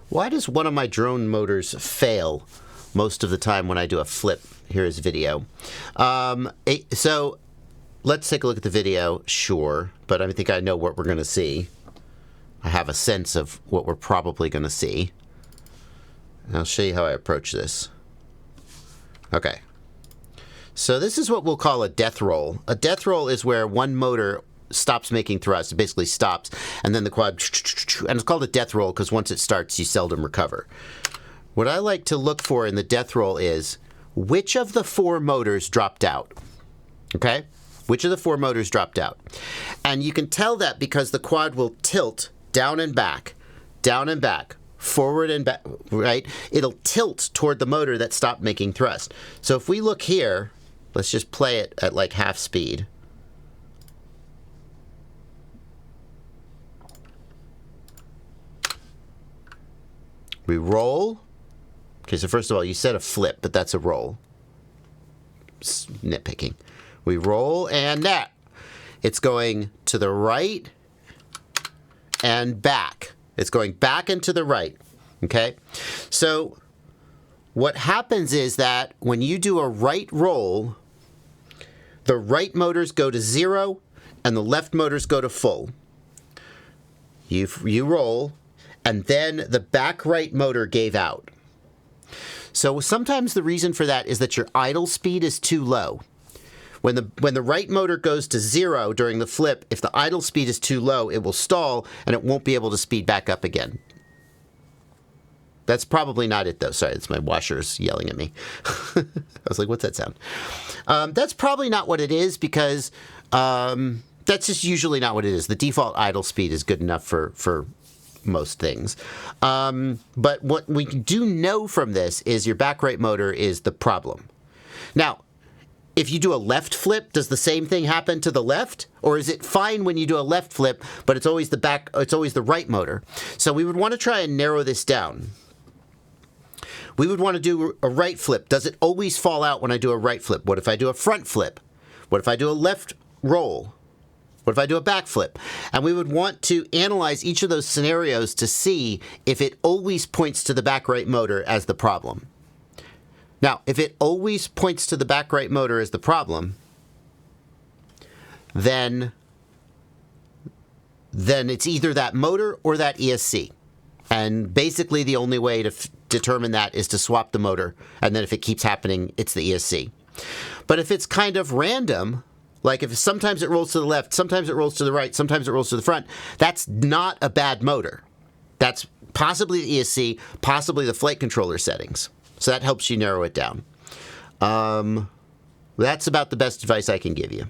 Why does one of my drone motors fail most of the time when I do a flip? Here's video. So let's take a look at the video. Sure, but I think I know what we're going to see. I have a sense of what we're probably going to see. And I'll show you how I approach this. Okay. So this is what we'll call a death roll. A death roll is where one motor stops making thrust. It basically stops, and then the quad, and it's called a death roll because once it starts, you seldom recover. What I like to look for in the death roll is which of the 4 motors dropped out. Okay? Which of the 4 motors dropped out? And you can tell that because the quad will tilt down and back, forward and back, right? It'll tilt toward the motor that stopped making thrust. So if we look here, let's just play it at like half speed. We roll. Okay, so first of all, you said a flip, but that's a roll. Nitpicking. We roll, and that. It's going to the right and back. It's going back and to the right. Okay? So what happens is that when you do a right roll, the right motors go to 0 and the left motors go to full. You roll, and then the back right motor gave out. So sometimes the reason for that is that your idle speed is too low. When the right motor goes to 0 during the flip, if the idle speed is too low, it will stall and it won't be able to speed back up again. That's probably not it, though. Sorry, it's my washers yelling at me. I was like, what's that sound? That's probably not what it is because that's just usually not what it is. The default idle speed is good enough for most things. But what we do know from this is your back right motor is the problem. Now, if you do a left flip, does the same thing happen to the left? Or is it fine when you do a left flip, but it's always the right motor? So we would want to try and narrow this down. We would want to do a right flip. Does it always fall out when I do a right flip? What if I do a front flip? What if I do a left roll? What if I do a back flip? And we would want to analyze each of those scenarios to see if it always points to the back right motor as the problem. Now, if it always points to the back right motor as the problem, then it's either that motor or that ESC. And basically the only way to determine that is to swap the motor, and then if it keeps happening, it's the ESC. But if it's kind of random, like if sometimes it rolls to the left, sometimes it rolls to the right, sometimes it rolls to the front, that's not a bad motor. That's possibly the ESC, possibly the flight controller settings. So that helps you narrow it down. That's about the best advice I can give you.